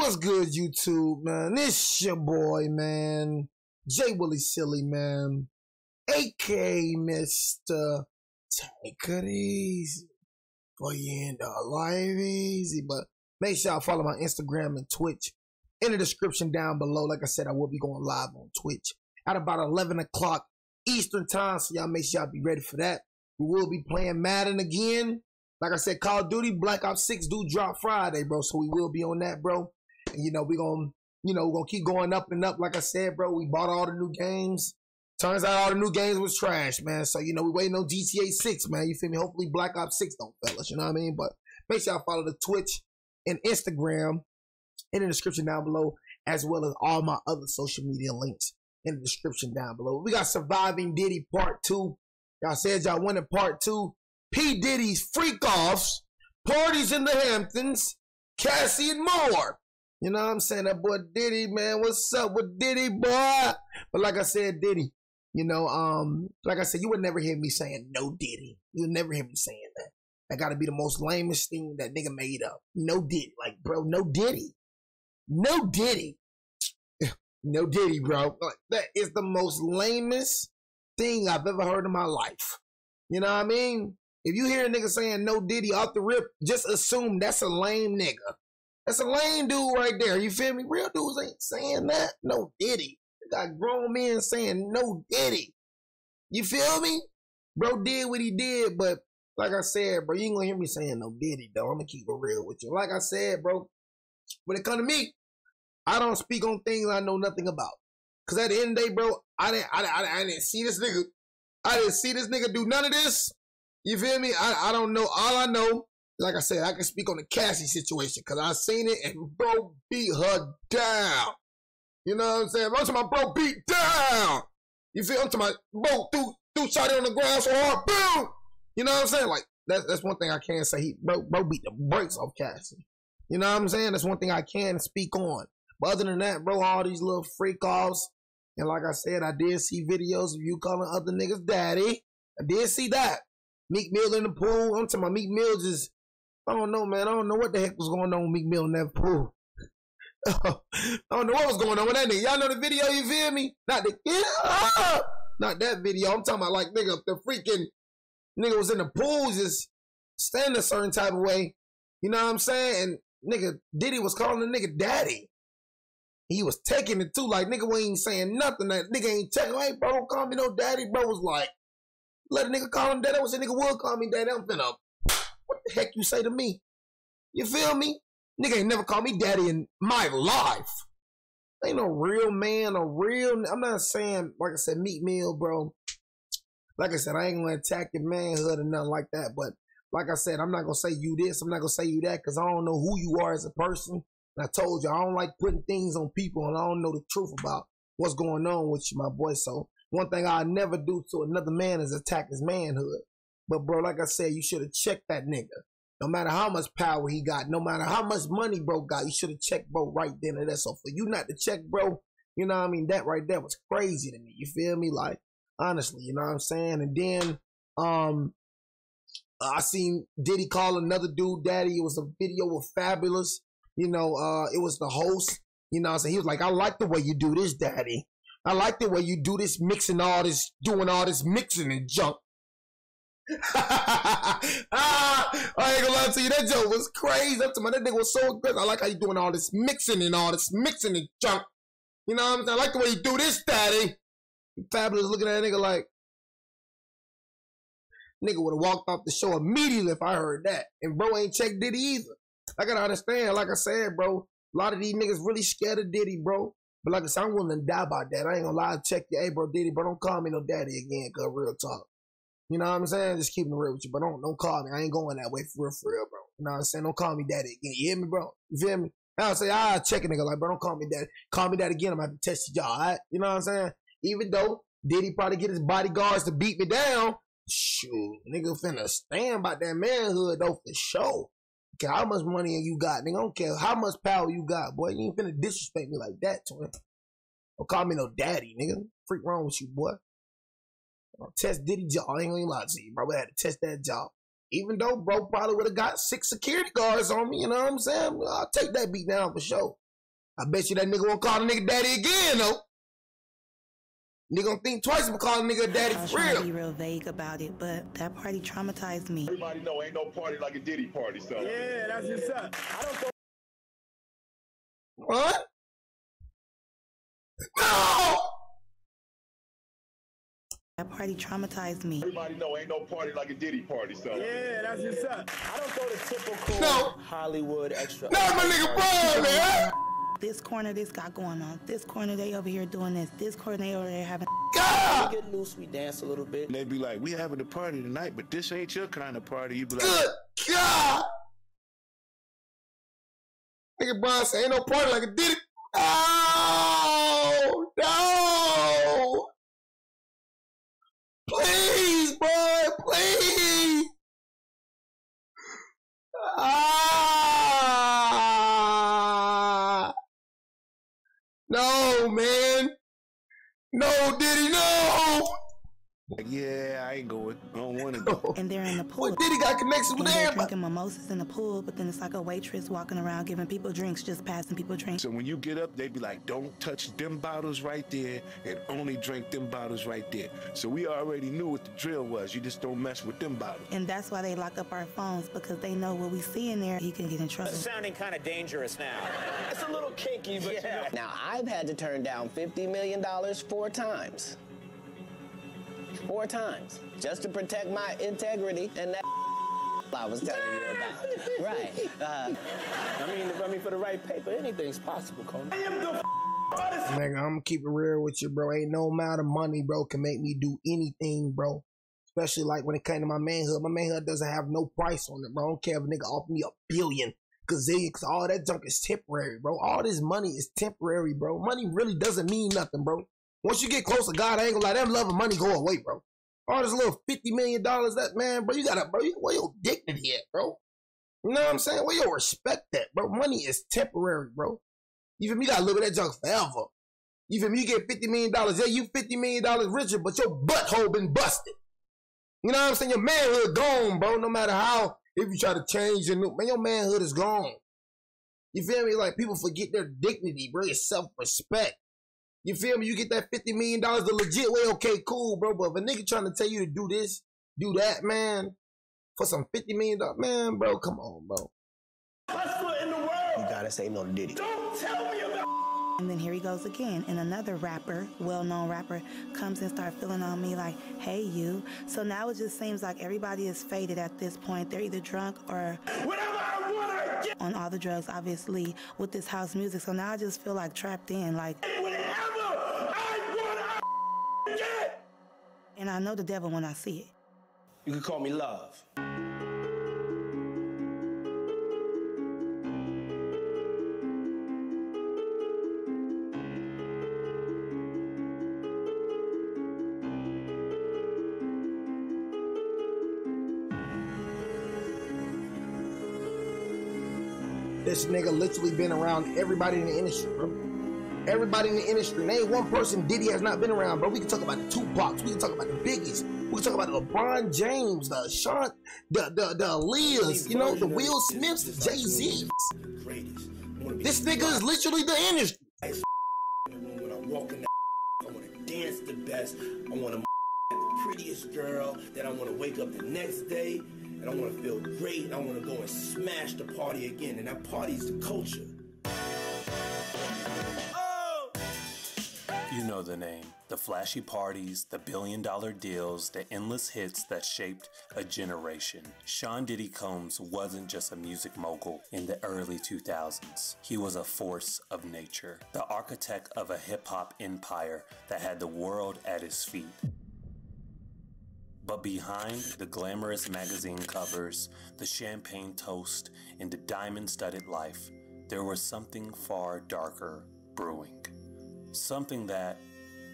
What's good, YouTube, man? It's your boy, man. J Willie Silly, man. A.K.A. Mr. Take It Easy. For you in the life easy. But make sure y'all follow my Instagram and Twitch in the description down below. Like I said, I will be going live on Twitch at about 11 o'clock Eastern time. So y'all make sure y'all be ready for that. We will be playing Madden again. Like I said, Call of Duty Black Ops 6 do drop Friday, bro. So we will be on that, bro. And, we're going to keep going up and up. Like I said, bro, we bought all the new games. Turns out all the new games was trash, man. So, we waiting on GTA 6, man. You feel me? Hopefully Black Ops 6 don't fail us, you know what I mean? But make sure y'all follow the Twitch and Instagram in the description down below, as well as all my other social media links in the description down below. We got Surviving Diddy Part 2. Y'all said y'all wanted Part 2. P. Diddy's freak-offs, parties in the Hamptons, Cassie and more. You know what I'm saying? That boy Diddy, man. What's up with Diddy, boy? But like I said, Diddy, like I said, you would never hear me saying no Diddy. You would never hear me saying that. That gotta be the most lamest thing that nigga made up. No Diddy. Like, bro, no Diddy. No Diddy. No Diddy, bro. Like, that is the most lamest thing I've ever heard in my life. You know what I mean? If you hear a nigga saying no Diddy off the rip, just assume that's a lame nigga. That's a lame dude right there. You feel me? Real dudes ain't saying that. No Diddy. They got grown men saying no Diddy. You feel me? Bro did what he did, but like I said, bro, you ain't gonna hear me saying no Diddy, though. I'm gonna keep it real with you. Like I said, bro, when it come to me, I don't speak on things I know nothing about. Cause at the end of the day, bro, I didn't see this nigga. I didn't see this nigga do none of this. You feel me? I don't know. All I know, like I said, I can speak on the Cassie situation because I seen it and bro beat her down. You know what I'm saying? I'm talking about bro beat down. You feel? I'm talking about bro threw shot on the ground so hard, boom. You know what I'm saying? Like that's one thing I can say. Bro beat the brakes off Cassie. You know what I'm saying? That's one thing I can speak on. But other than that, bro, all these little freak offs. And like I said, I did see videos of you calling other niggas daddy. I did see that. Meek Mill in the pool. I'm talking about Meek Mill just, I don't know, man. I don't know what the heck was going on with Meek Mill in that pool. I don't know what was going on with that nigga. Y'all know the video, you feel me? Not that video. I'm talking about like, nigga, the freaking nigga was in the pool just standing a certain type of way. You know what I'm saying? And nigga, Diddy was calling the nigga daddy. He was taking it too. Like, nigga ain't saying nothing. That nigga ain't checking. Hey, bro, don't call me no daddy. Bro was like, let a nigga call him daddy. I wish a nigga would call me daddy. I'm finna, what the heck you say to me? You feel me? Nigga ain't never called me daddy in my life. Ain't no real man, I'm not saying, like I said, Meek Mill, bro. Like I said, I ain't gonna attack your manhood or nothing like that. But like I said, I'm not gonna say you this, I'm not gonna say you that, because I don't know who you are as a person. And I told you, I don't like putting things on people, and I don't know the truth about what's going on with you, my boy. So one thing I'll never do to another man is attack his manhood. But bro, like I said, you should have checked that nigga. No matter how much power he got, no matter how much money bro got, you should have checked bro right then and there. So for you not to check bro, you know what I mean? That right there was crazy to me. You feel me? Like, honestly, you know what I'm saying? And then, I seen Diddy call another dude daddy. It was a video with Fabulous. You know, it was the host. You know what I'm saying? He was like, I like the way you do this, daddy. I like the way you do this, mixing all this, doing all this mixing and junk. I ain't gonna lie to you, that joke was crazy. That nigga was so good. I like how you doing all this mixing and junk. You know what I'm saying? I like the way you do this, daddy. Fabulous looking at that nigga like, nigga would have walked off the show immediately if I heard that. And bro ain't checked Diddy either. I gotta understand, like I said, bro, a lot of these niggas really scared of Diddy, bro. But like I said, I'm willing to die about that. I ain't gonna lie, check you. Hey, bro, Diddy, bro, don't call me no daddy again, cause real talk. You know what I'm saying? Just keeping it real with you, but don't call me. I ain't going that way for real, bro. You know what I'm saying? Don't call me daddy again. You hear me, bro? You feel me? I'll say, check a nigga like, bro, don't call me daddy. Call me that again, I'm gonna have to test y'all, all right? You know what I'm saying? Even though Diddy probably get his bodyguards to beat me down, shoot, nigga finna stand by that manhood, though, for sure. Okay, how much money you got, nigga? I don't care how much power you got, boy. You ain't finna disrespect me like that, twin. Don't call me no daddy, nigga. Freak wrong with you, boy. I'll test Diddy jaw. I ain't gonna lie to you, bro. I had to test that jaw. Even though bro probably would have got 6 security guards on me, you know what I'm saying? I'll take that beat down for sure. I bet you that nigga won't call the nigga daddy again, though. Nigga gonna think twice about calling a nigga daddy for real. I was trying to be real vague about it, but that party traumatized me. Everybody know ain't no party like a Diddy party, so. Yeah, that's what's up. I don't go. What? No! That party traumatized me. Everybody know ain't no party like a Diddy party, so. Yeah, that's what's up. I don't go to typical Hollywood extra. No, my nigga bro, man. This corner, this got going on. This corner, they over here doing this. This corner, they over there having. God! We get loose, we dance a little bit. They be like, we having a party tonight, but this ain't your kind of party. You be like, Good God! Nigga Brian say ain't no party like a Diddy. Oh, no! Please, boy, please! Ah! No, man. No, Diddy, no! yeah, I ain't going. I don't want to go. And they're in the pool. Boy, Diddy got connections with and they're everybody. drinking mimosas in the pool, but then it's like a waitress walking around giving people drinks, just passing people drinks. So when you get up, they be like, don't touch them bottles right there and only drink them bottles right there. So we already knew what the drill was. You just don't mess with them bottles. And that's why they lock up our phones, because they know what we see in there, he can get in trouble. It's sounding kind of dangerous now. It's a little kinky, but Yeah. you know. Now, I've had to turn down $50 million 4 times. 4 times. Just to protect my integrity and that I was telling you about. Right. I mean, for the right paper, anything's possible, Conan. I am the Nigga, I'm gonna keep it real with you, bro. Ain't no amount of money, bro, can make me do anything, bro. Especially like when it came to my manhood. My manhood doesn't have no price on it, bro. I don't care if a nigga offer me $1 billion, gazillion, cause all that junk is temporary, bro. All this money is temporary, bro. Money really doesn't mean nothing, bro. Once you get close to God, I ain't gonna lie, that love of money go away, bro. All this little $50 million, that man, bro, you gotta, bro, where your dignity at, bro? You know what I'm saying? Where your respect at, bro? Money is temporary, bro. You feel me? You gotta live with that junk forever. You feel me? You get $50 million, yeah, you $50 million richer, but your butthole been busted. You know what I'm saying? Your manhood gone, bro. No matter how, if you try to change your man, your manhood is gone. You feel me? Like, people forget their dignity, bro. Your self-respect. You feel me? You get that $50 million the legit way, okay, cool, bro. But if a nigga trying to tell you to do this, do that, man, for some $50 million, man, bro, come on, bro. hustler in the world. You gotta say no to Diddy. Don't tell me about. And then here he goes again, and another rapper, well-known rapper, comes and starts feeling on me like, hey, you. So now it just seems like everybody is faded at this point. They're either drunk or Whatever I want, I get. on all the drugs, obviously, with this house music. So now I just feel like trapped in, like, Whatever I want, I get. and I know the devil when I see it. You can call me Love. This nigga literally been around everybody in the industry, bro. Everybody in the industry. Name one person Diddy has not been around, bro. We can talk about the Tupacs. We can talk about the Biggies. We can talk about the LeBron James, the Sean, the Aaliyahs, you know, the Will Smiths, the Jay-Z's. This nigga is literally the industry. When I walk in that, I want to dance the best. I want to the prettiest girl. Then I want to wake up the next day and I want to feel great. And I want to go and smash the party again. And that party's the culture. You know the name. The flashy parties, the billion-dollar deals, the endless hits that shaped a generation. Sean Diddy Combs wasn't just a music mogul in the early 2000s. He was a force of nature, the architect of a hip-hop empire that had the world at his feet. But behind the glamorous magazine covers, the champagne toast, and the diamond-studded life, there was something far darker brewing. Something that,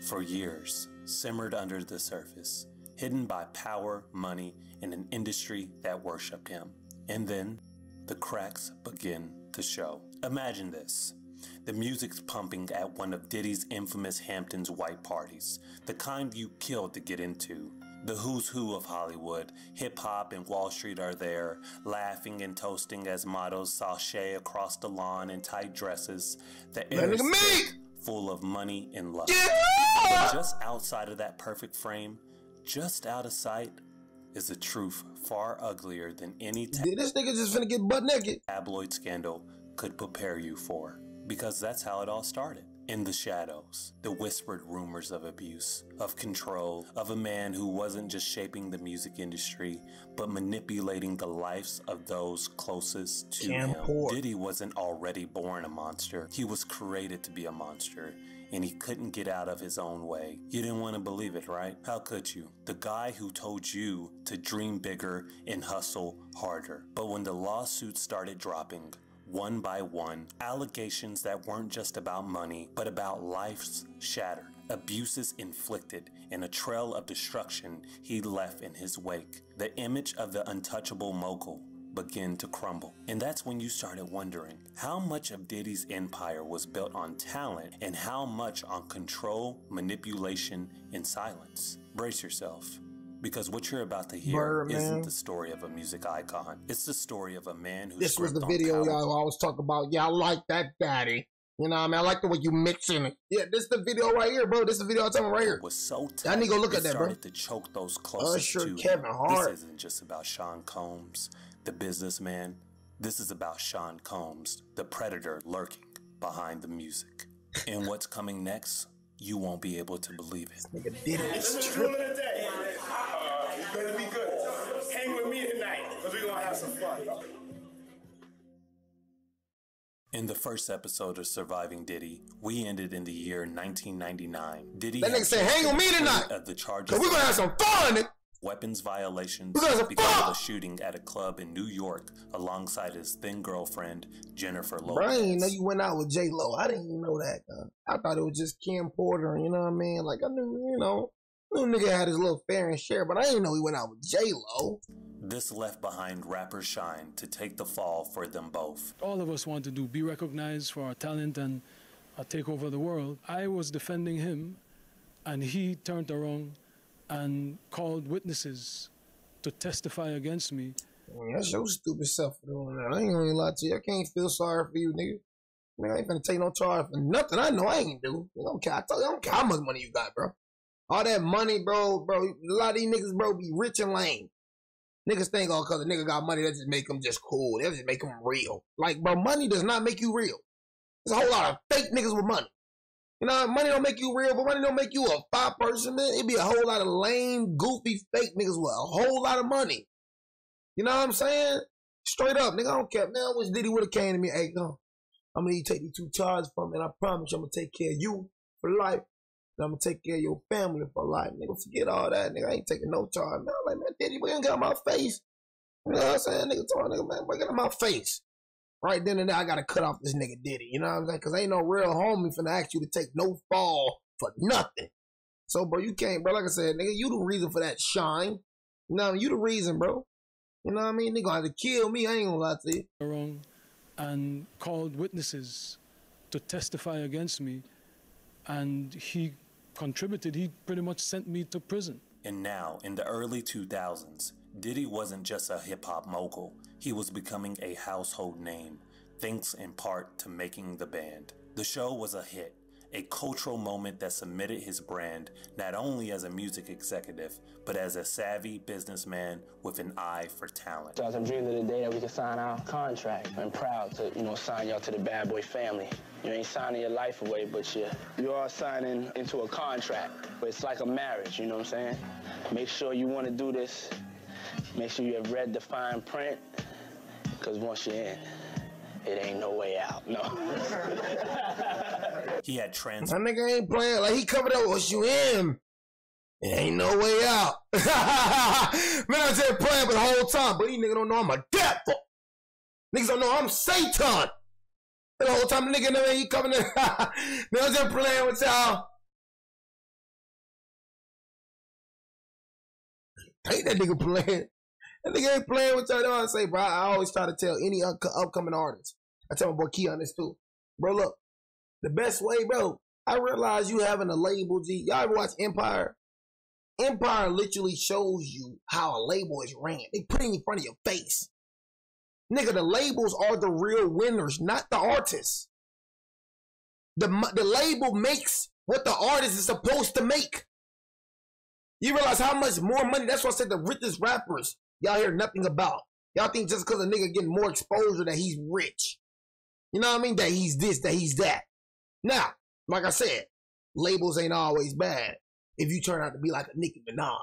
for years, simmered under the surface, hidden by power, money, and an industry that worshipped him. And then, the cracks begin to show. Imagine this. The music's pumping at one of Diddy's infamous Hamptons white parties, the kind you killed to get into. The who's who of Hollywood, hip-hop and Wall Street are there, laughing and toasting as models sashay across the lawn in tight dresses. The air is thick, full of money and love. But just outside of that perfect frame, just out of sight, is a truth far uglier than any this nigga just finna get butt naked tabloid scandal could prepare you for. Because that's how it all started. In the shadows, the whispered rumors of abuse, of control, of a man who wasn't just shaping the music industry, but manipulating the lives of those closest to him. Diddy wasn't already born a monster. He was created to be a monster, and he couldn't get out of his own way. You didn't want to believe it, right? How could you? The guy who told you to dream bigger and hustle harder. But when the lawsuits started dropping, one by one, allegations that weren't just about money, but about lives shattered, abuses inflicted, and a trail of destruction he left in his wake, the image of the untouchable mogul began to crumble. And that's when you started wondering how much of Diddy's empire was built on talent and how much on control, manipulation, and silence. Brace yourself. Because what you're about to hear isn't the story of a music icon. It's the story of a man who... This was the video y'all always talk about. Yeah, I like that, daddy. You know what I mean? I like the way you mixing it. Yeah, this is the video right here, bro. This is the video I'm talking about right here. Was so I need to go look at that, bro. Started to choke those closest to Kevin Hart. This isn't just about Sean Combs, the businessman. This is about Sean Combs, the predator lurking behind the music. And what's coming next, you won't be able to believe it. Nigga did it. This is the rule of the day. You better be good. Hang with me tonight, because we're going to have some fun. In the first episode of Surviving Diddy, we ended in the year 1999. Diddy that nigga said, hang with me tonight, of the charges because we're going to have some fun. Weapons violations because of a shooting at a club in New York alongside his then girlfriend, Jennifer Lopez. Bro, I didn't know you went out with J-Lo. I didn't even know that. I thought it was just Kim Porter, you know what I mean? Like, I knew, you know, nigga had his little fair and share, but I didn't know he went out with J-Lo. This left behind rapper Shine to take the fall for them both. All of us want to do, be recognized for our talent and take over the world. I was defending him, and he turned around and called witnesses to testify against me. That's your stupid self doing that. I ain't gonna lie to you. I can't feel sorry for you, nigga. Man, I ain't finna take no charge for nothing. I know I ain't do. I don't care. I don't care how much money you got, bro. All that money, bro. A lot of these niggas, bro, be rich and lame. Niggas think, oh, cause a nigga got money, that just make them just cool. That just make them real. Like, bro, money does not make you real. There's a whole lot of fake niggas with money. You know, money don't make you real, but money don't make you a fire person, man. It'd be a whole lot of lame, goofy, fake niggas with a whole lot of money. You know what I'm saying? Straight up, nigga, I don't care. Man, I wish Diddy would have came to me, hey, no, I'm gonna need to take these 2 charges from me, and I promise you I'm gonna take care of you for life, and I'm gonna take care of your family for life. Nigga, forget all that, nigga. I ain't taking no charge, man. I'm like, man, Diddy, we ain't got my face. You know what I'm saying? Nigga told nigga, man, get in my face. Right then and there, I gotta cut off this nigga Diddy. You know what I'm saying? Cause ain't no real homie finna ask you to take no fall for nothing. So, bro, you can't, bro. Like I said, nigga, you the reason for that shine. You know what I mean? You the reason, bro. You know what I mean? They gonna have to kill me. I ain't gonna lie to you. Wrong, and called witnesses to testify against me, and he contributed. He pretty much sent me to prison. And now, in the early 2000s, Diddy wasn't just a hip-hop mogul. He was becoming a household name, thanks in part to Making the Band. The show was a hit, a cultural moment that cemented his brand not only as a music executive, but as a savvy businessman with an eye for talent. So I'm dreaming of the day that we can sign our contract. I'm proud to, sign y'all to the Bad Boy family. You ain't signing your life away, but you are signing into a contract. But it's like a marriage, you know what I'm saying? Make sure you want to do this. Make sure you have read the fine print, because once you're in, it ain't no way out, no. He had That nigga ain't playing. Like, he covered up once you in. It ain't no way out. Man, I said playing for the whole time, but these niggas don't know I'm a devil. Niggas don't know I'm Satan. The whole time the nigga never he coming in. Man, I just playing with y'all. I hate that nigga playing. That nigga ain't playing with y'all. You know what I say, bro? I always try to tell any upcoming artist. I tell my boy Key on this too. Bro, look. The best way, bro, I realize you having a label, G. Y'all ever watch Empire? Empire literally shows you how a label is ran. They put it in front of your face. Nigga, the labels are the real winners, not the artists. The label makes what the artist is supposed to make. You realize how much more money? That's why I said the richest rappers y'all hear nothing about. Y'all think just because a nigga getting more exposure that he's rich. You know what I mean? That he's this, that he's that. Now, like I said, labels ain't always bad. If you turn out to be like a Nicki Minaj,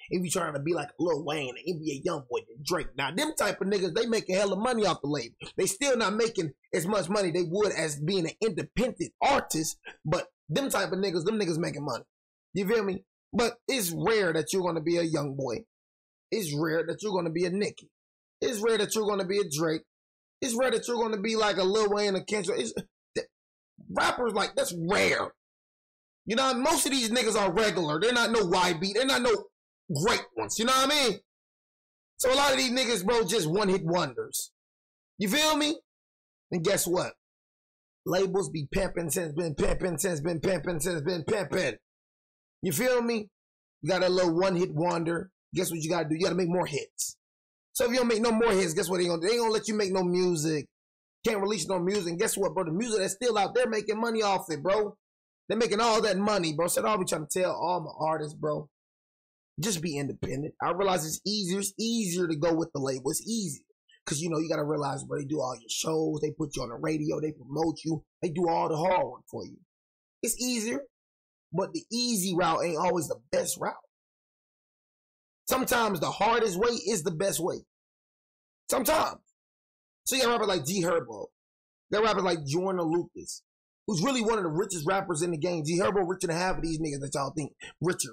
if you turn out to be like a Lil Wayne, an NBA Youngboy, and Drake. Now, them type of niggas, they making hella money off the label. They still not making as much money they would as being an independent artist, but them type of niggas, them niggas making money. You feel me? But it's rare that you're going to be a Youngboy. It's rare that you're going to be a Nicki. It's rare that you're going to be a Drake. It's rare that you're going to be like a Lil Wayne or Kendrick. Rappers like, that's rare. You know, most of these niggas are regular. They're not no YB. They're not no great ones. You know what I mean? So a lot of these niggas, bro, just one-hit wonders. You feel me? And guess what? Labels be pimping since been pimping since been pimping since been pimping. You feel me? You got a little one-hit wonder. Guess what you got to do? You got to make more hits. So if you don't make no more hits, guess what they gonna do? They ain't gonna let you make no music. Can't release no music. And guess what, bro? The music that's still out there making money off it, bro. They're making all that money, bro. So I'll be trying to tell all my artists, bro, just be independent. I realize it's easier to go with the label. It's easier. Because, you know, you got to realize, bro, they do all your shows. They put you on the radio. They promote you. They do all the hard work for you. It's easier. But the easy route ain't always the best route. Sometimes the hardest way is the best way. Sometimes. So you got rappers like G Herbo. You got rappers like Joyner Lucas, who's really one of the richest rappers in the game. G Herbo richer than half of these niggas that y'all think richer.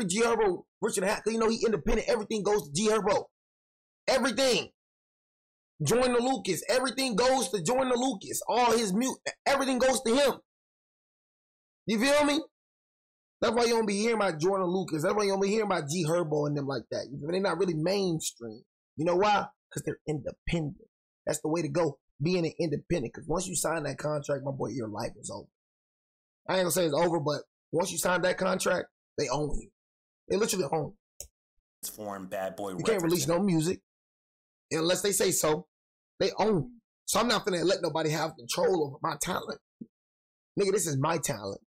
G Herbo richer than half. Cause you know he independent. Everything goes to G Herbo. Everything. Joyner Lucas. Everything goes to Joyner Lucas. All his everything goes to him. You feel me? That's why you don't be hearing about Joyner Lucas. That's why you don't be hearing about G Herbo and them like that. They're not really mainstream. You know why? Because they're independent. That's the way to go. Being an independent. Because once you sign that contract, my boy, your life is over. I ain't gonna say it's over, but once you sign that contract, they own you. They literally own you. Foreign bad boy. You can't release no music unless they say so. They own you. So I'm not gonna let nobody have control over my talent. Nigga, this is my talent.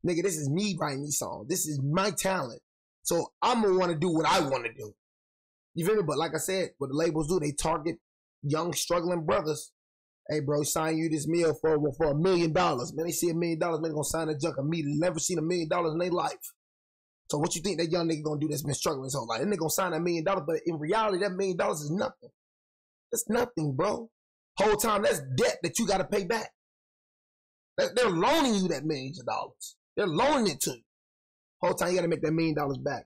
Nigga, this is me writing these songs. This is my talent. So I'm going to want to do what I want to do. You feel me? But like I said, what the labels do, they target young, struggling brothers. Hey, bro, sign you this meal for $1 million. Man, they see $1 million, man, they going to sign that junk immediately. Never seen $1 million in their life. So what you think that young nigga going to do that's been struggling his whole life? And they going to sign that $1 million, but in reality, that $1 million is nothing. That's nothing, bro. Whole time, that's debt that you got to pay back. They're loaning you that $1 million. They're loaning it to you. Whole time you gotta make that $1 million back.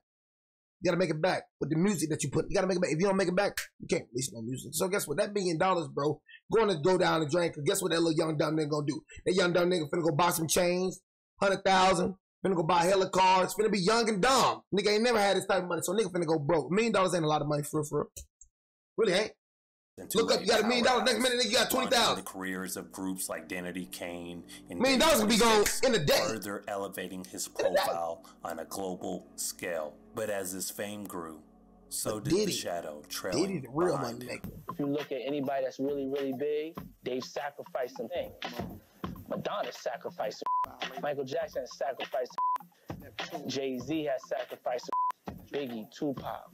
You gotta make it back with the music that you put. You gotta make it back. If you don't make it back, you can't release no music. So guess what? That $1 million, bro, going to go down the drain. Cause guess what that little young dumb nigga gonna do? That young dumb nigga finna go buy some chains, 100,000. Finna go buy hella cars. Finna be young and dumb. Nigga ain't never had this type of money. So nigga finna go broke. $1 million ain't a lot of money for real. Really ain't. Look up, you got $1 million. Next minute, nigga, you got 20,000. The careers of groups like Danity Kane and $1 million can be gone in a day. Further elevating his profile on a global scale. But as his fame grew, so did the shadow trailing the real behind money him. maker. If you look at anybody that's really, really big, they've sacrificed some things. Madonna sacrificed some. Michael Jackson has sacrificed some. Jay-Z has sacrificed some. Biggie, Tupac.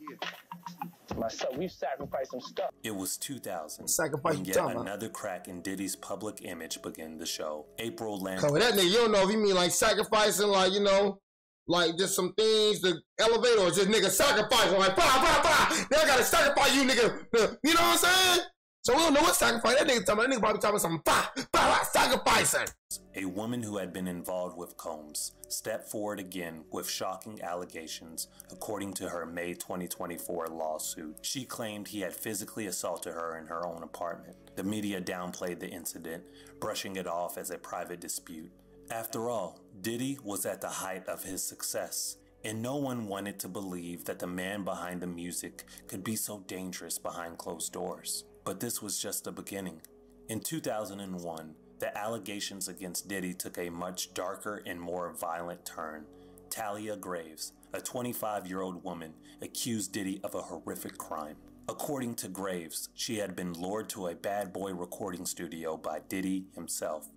Myself, we've sacrificed some stuff. It was 2000 Sacrifice when yet another crack in Diddy's public image began to show. April Lamb. Cover that nigga, you don't know if he mean like sacrificing, like, you know, like just some things to elevate, or just nigga sacrificing, like, They gotta sacrifice you, nigga. You know what I'm saying? So we don't know what sacrifice that nigga talking about. That nigga probably talking about some sacrificing. A woman who had been involved with Combs stepped forward again with shocking allegations, according to her May 2024 lawsuit. She claimed he had physically assaulted her in her own apartment. The media downplayed the incident, brushing it off as a private dispute. After all, Diddy was at the height of his success, and no one wanted to believe that the man behind the music could be so dangerous behind closed doors. But this was just the beginning. In 2001, the allegations against Diddy took a much darker and more violent turn Talia Graves, a 25-year-old woman, accused Diddy of a horrific crime. According to Graves, she had been lured to a bad boy recording studio by Diddy himself.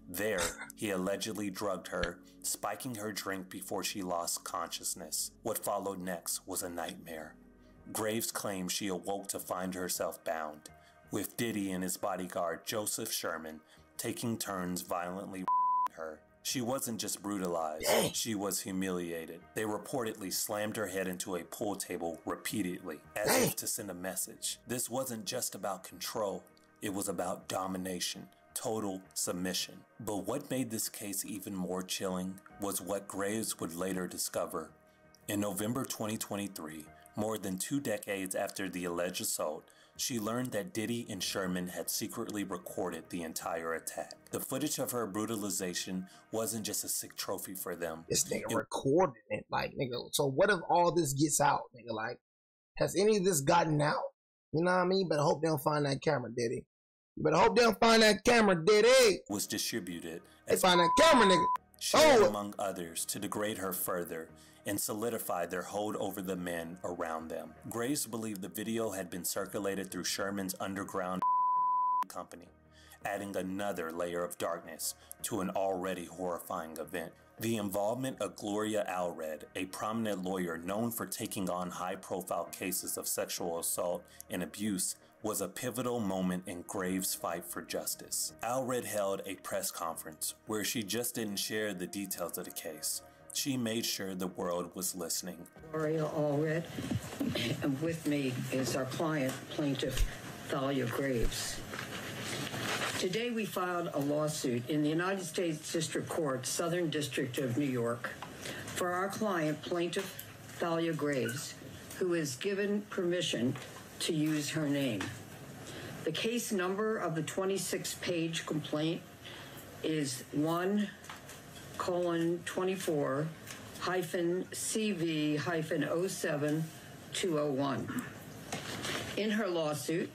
There, he allegedly drugged her, spiking her drink before she lost consciousness. What followed next was a nightmare. Graves claimed she awoke to find herself bound, with Diddy and his bodyguard Joseph Sherman taking turns violently her. She wasn't just brutalized, she was humiliated. They reportedly slammed her head into a pool table repeatedly, as if to send a message. This wasn't just about control, it was about domination, total submission. But what made this case even more chilling was what Graves would later discover. In November 2023, more than 2 decades after the alleged assault, she learned that Diddy and Sherman had secretly recorded the entire attack. The footage of her brutalization wasn't just a sick trophy for them. This nigga recorded it. Like, nigga, so what if all this gets out, nigga? Like, has any of this gotten out? You know what I mean? Better hope they don't find that camera, Diddy. You better hope they don't find that camera, Diddy. Was distributed. They find that camera, nigga. Shared among others to degrade her further and solidify their hold over the men around them. Graves believed the video had been circulated through Sherman's underground company, adding another layer of darkness to an already horrifying event. The involvement of Gloria Allred, a prominent lawyer known for taking on high-profile cases of sexual assault and abuse, was a pivotal moment in Graves' fight for justice. Allred held a press conference where she just didn't share the details of the case. She made sure the world was listening. Gloria Allred, and with me is our client, plaintiff Thalia Graves. Today we filed a lawsuit in the United States District Court, Southern District of New York, for our client, plaintiff Thalia Graves, who is given permission to use her name. The case number of the 26-page complaint is 1:24-CV-07-201. In her lawsuit,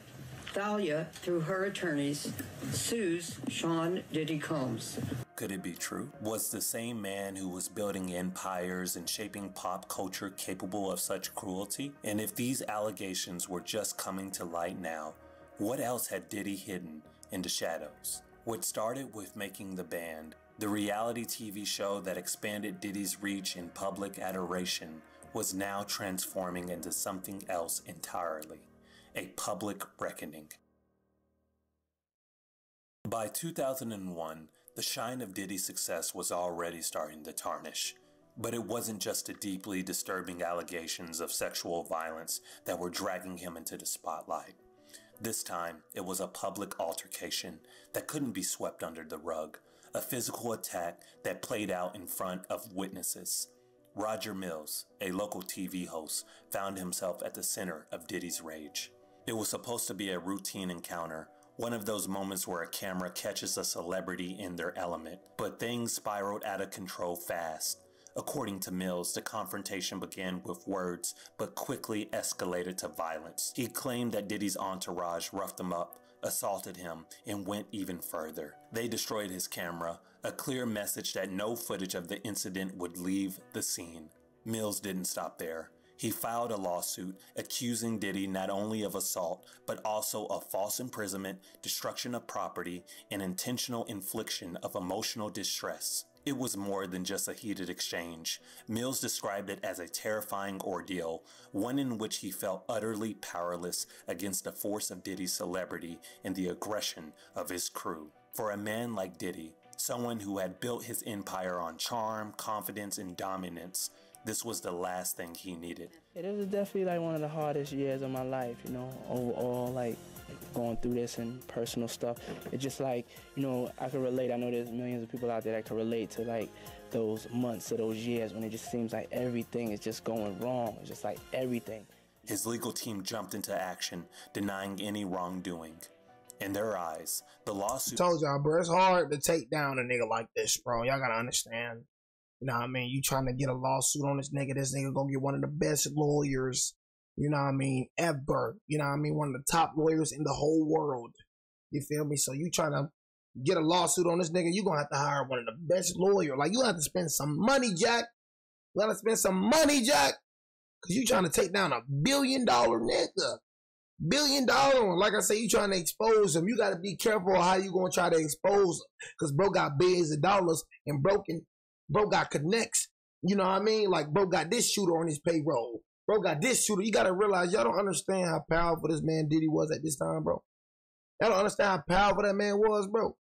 Thalia, through her attorneys, sues Sean Diddy Combs. Could it be true? Was the same man who was building empires and shaping pop culture capable of such cruelty? And if these allegations were just coming to light now, what else had Diddy hidden in the shadows? What started with Making the Band, the reality TV show that expanded Diddy's reach and public adoration, was now transforming into something else entirely. A public reckoning. By 2001, the shine of Diddy's success was already starting to tarnish. But it wasn't just the deeply disturbing allegations of sexual violence that were dragging him into the spotlight. This time, it was a public altercation that couldn't be swept under the rug, a physical attack that played out in front of witnesses. Roger Mills, a local TV host, found himself at the center of Diddy's rage. It was supposed to be a routine encounter, one of those moments where a camera catches a celebrity in their element, but things spiraled out of control fast. According to Mills, the confrontation began with words, but quickly escalated to violence. He claimed that Diddy's entourage roughed him up, assaulted him, and went even further. They destroyed his camera, a clear message that no footage of the incident would leave the scene. Mills didn't stop there. He filed a lawsuit accusing Diddy not only of assault, but also of false imprisonment, destruction of property, and intentional infliction of emotional distress. It was more than just a heated exchange. Mills described it as a terrifying ordeal, one in which he felt utterly powerless against the force of Diddy's celebrity and the aggression of his crew. For a man like Diddy, someone who had built his empire on charm, confidence, and dominance, this was the last thing he needed. It was definitely like one of the hardest years of my life, you know, overall, like going through this and personal stuff. It's just like, you know, I can relate. I know there's millions of people out there that can relate to like those months or those years when it just seems like everything is just going wrong. It's just like everything. His legal team jumped into action, denying any wrongdoing. In their eyes, the lawsuit— I told y'all, bro, it's hard to take down a nigga like this, bro. Y'all gotta understand. You know what I mean? You trying to get a lawsuit on this nigga gonna get one of the best lawyers, you know what I mean, ever. You know what I mean? One of the top lawyers in the whole world. You feel me? So you trying to get a lawsuit on this nigga, you gonna have to hire one of the best lawyers. Like, you have to spend some money, Jack. You gotta spend some money, Jack. Cause you trying to take down $1 billion nigga. $1 billion. Like I say, you trying to expose him. You gotta be careful how you gonna try to expose him. Cause bro got billions of dollars and bro got connects. You know what I mean? Like bro got this shooter on his payroll. Bro got this shooter. You gotta realize y'all don't understand how powerful this man Diddy was at this time, bro. Y'all don't understand how powerful that man was, bro.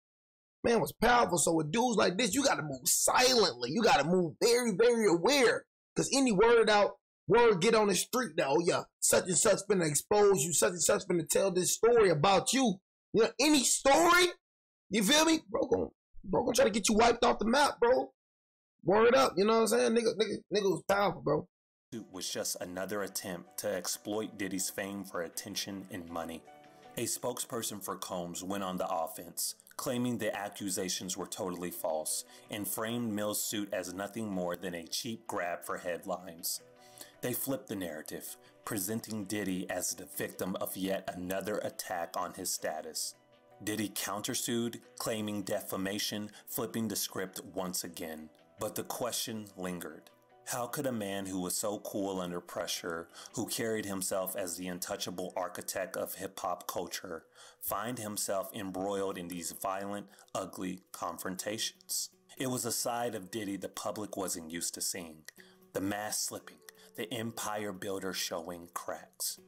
Man was powerful. So with dudes like this, you gotta move silently. You gotta move very, very aware. Cause any word get on the street that, oh yeah, such and such finna expose you, such and such finna tell this story about you. You know, any story, you feel me? Bro gonna try to get you wiped off the map, bro. Word up, you know what I'm saying? Nigga was powerful, bro. Was just another attempt to exploit Diddy's fame for attention and money. A spokesperson for Combs went on the offense, claiming the accusations were totally false, and framed Mills' suit as nothing more than a cheap grab for headlines. They flipped the narrative, presenting Diddy as the victim of yet another attack on his status. Diddy countersued, claiming defamation, flipping the script once again. But the question lingered. How could a man who was so cool under pressure, who carried himself as the untouchable architect of hip-hop culture, find himself embroiled in these violent, ugly confrontations? It was a side of Diddy the public wasn't used to seeing. The mask slipping, the empire builder showing cracks.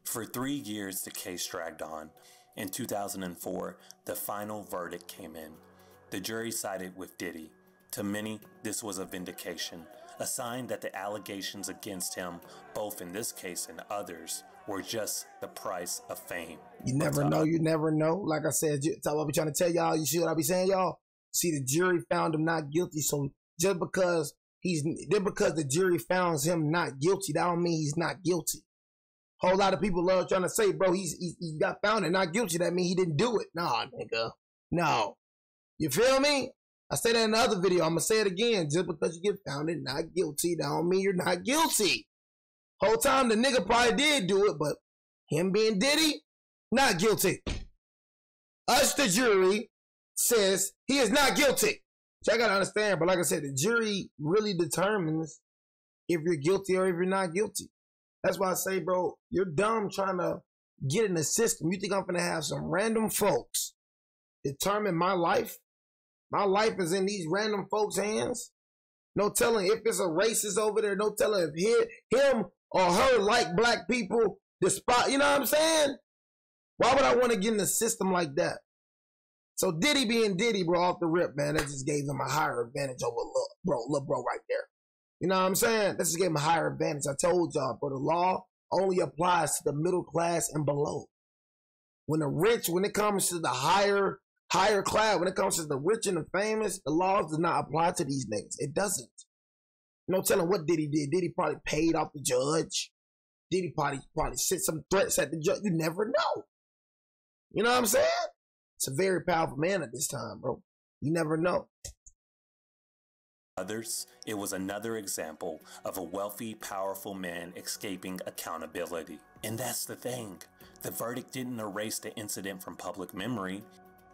For 3 years, the case dragged on. In 2004, the final verdict came in. The jury sided with Diddy. To many, this was a vindication, a sign that the allegations against him, both in this case and others, were just the price of fame. You never know, you never know. Like I said, that's what I be trying to tell y'all. You see what I be saying, y'all? See, the jury found him not guilty, so just because the jury found him not guilty, that don't mean he's not guilty. Whole lot of people love trying to say, bro, he got found and not guilty. That means he didn't do it. Nah, nigga. No. You feel me? I said that in the other video. I'm going to say it again. Just because you get found and not guilty, that don't mean you're not guilty. Whole time the nigga probably did do it, but him being Diddy, not guilty. Us, the jury, says he is not guilty. So I got to understand, but like I said, the jury really determines if you're guilty or if you're not guilty. That's why I say, bro, you're dumb trying to get in the system. You think I'm going to have some random folks determine my life? My life is in these random folks' hands. No telling if it's a racist over there. No telling if him or her like black people despise. You know what I'm saying? Why would I want to get in the system like that? So Diddy being Diddy, bro, off the rip, man, that just gave him a higher advantage over Lil Bro right there. You know what I'm saying? That just gave him a higher advantage. I told y'all, but the law only applies to the middle class and below. When it comes to the higher class, when it comes to the rich and the famous, the laws does not apply to these niggas. It doesn't. No telling what Diddy did. Diddy probably paid off the judge. Diddy probably sent some threats at the judge. You never know. You know what I'm saying? It's a very powerful man at this time, bro. You never know. Others, it was another example of a wealthy, powerful man escaping accountability. And that's the thing. The verdict didn't erase the incident from public memory.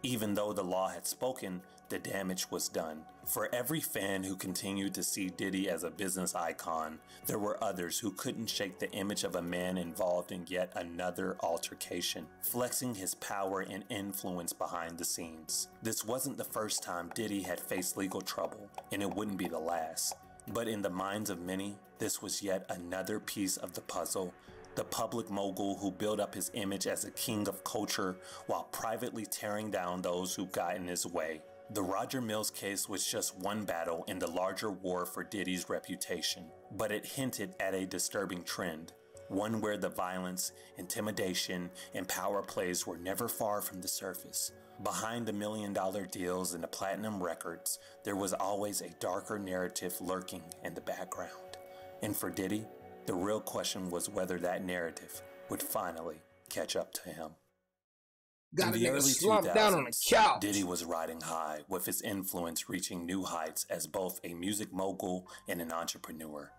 Even though the law had spoken, the damage was done. For every fan who continued to see Diddy as a business icon, there were others who couldn't shake the image of a man involved in yet another altercation, flexing his power and influence behind the scenes. This wasn't the first time Diddy had faced legal trouble, and it wouldn't be the last. But in the minds of many, this was yet another piece of the puzzle. The public mogul who built up his image as a king of culture while privately tearing down those who got in his way. The Roger Mills case was just one battle in the larger war for Diddy's reputation, but it hinted at a disturbing trend, one where the violence, intimidation, and power plays were never far from the surface. Behind the $1 million deals and the platinum records, there was always a darker narrative lurking in the background. And for Diddy, the real question was whether that narrative would finally catch up to him. Got a nigga slumped down on the couch. Diddy was riding high, with his influence reaching new heights as both a music mogul and an entrepreneur.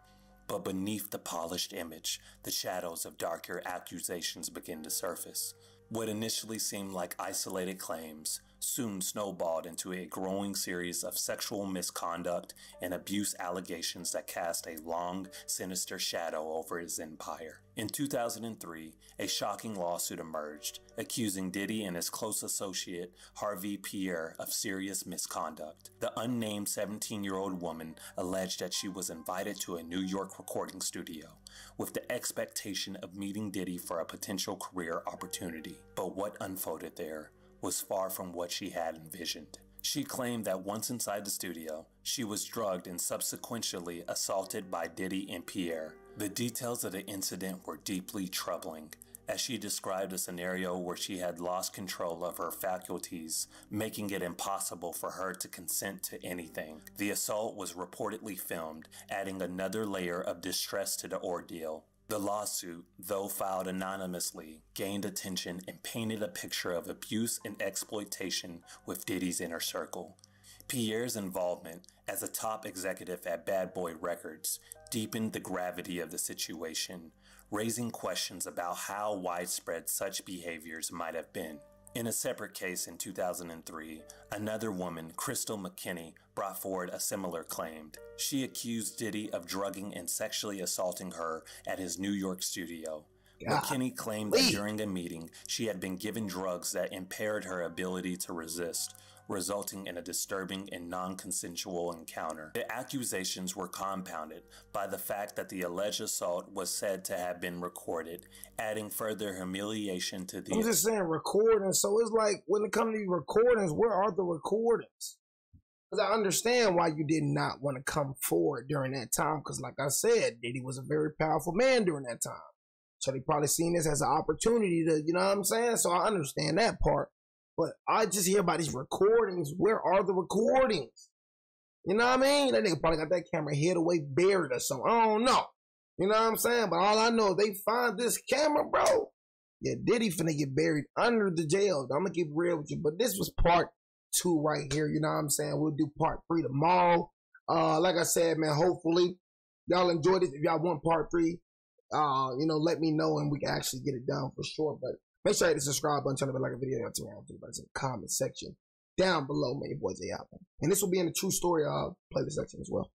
But beneath the polished image, the shadows of darker accusations began to surface. What initially seemed like isolated claims soon snowballed into a growing series of sexual misconduct and abuse allegations that cast a long, sinister shadow over his empire. In 2003, a shocking lawsuit emerged, accusing Diddy and his close associate, Harvey Pierre, of serious misconduct. The unnamed 17-year-old woman alleged that she was invited to a New York recording studio with the expectation of meeting Diddy for a potential career opportunity. But what unfolded there was far from what she had envisioned. She claimed that once inside the studio, she was drugged and subsequently assaulted by Diddy and Pierre. The details of the incident were deeply troubling, as she described a scenario where she had lost control of her faculties, making it impossible for her to consent to anything. The assault was reportedly filmed, adding another layer of distress to the ordeal. The lawsuit, though filed anonymously, gained attention and painted a picture of abuse and exploitation with Diddy's inner circle. Pierre's involvement as a top executive at Bad Boy Records deepened the gravity of the situation, raising questions about how widespread such behaviors might have been. In a separate case in 2003, another woman, Crystal McKinney, brought forward a similar claim. She accused Diddy of drugging and sexually assaulting her at his New York studio. McKinney claimed that during a meeting, she had been given drugs that impaired her ability to resist, resulting in a disturbing and non-consensual encounter. The accusations were compounded by the fact that the alleged assault was said to have been recorded, adding further humiliation to the— I'm just saying recordings, so it's like, when it comes to these recordings, where are the recordings? Because I understand why you did not want to come forward during that time, because like I said, Diddy was a very powerful man during that time. So they probably seen this as an opportunity to, you know what I'm saying? So I understand that part. But I just hear about these recordings. Where are the recordings? You know what I mean? That nigga probably got that camera hid away, buried or something. I don't know. You know what I'm saying? But all I know, they find this camera, bro. Yeah, Diddy finna get buried under the jail. I'm gonna keep real with you. But this was part 2 right here. You know what I'm saying? We'll do part 3 tomorrow. Like I said, man, hopefully y'all enjoyed it. If y'all want part 3, you know, let me know and we can actually get it done for sure. But make sure you hit the subscribe button, turn on the like a video, and tell me in the comment section down below. Man, your boy Jay Alpha. And this will be in the True Story playlist section as well.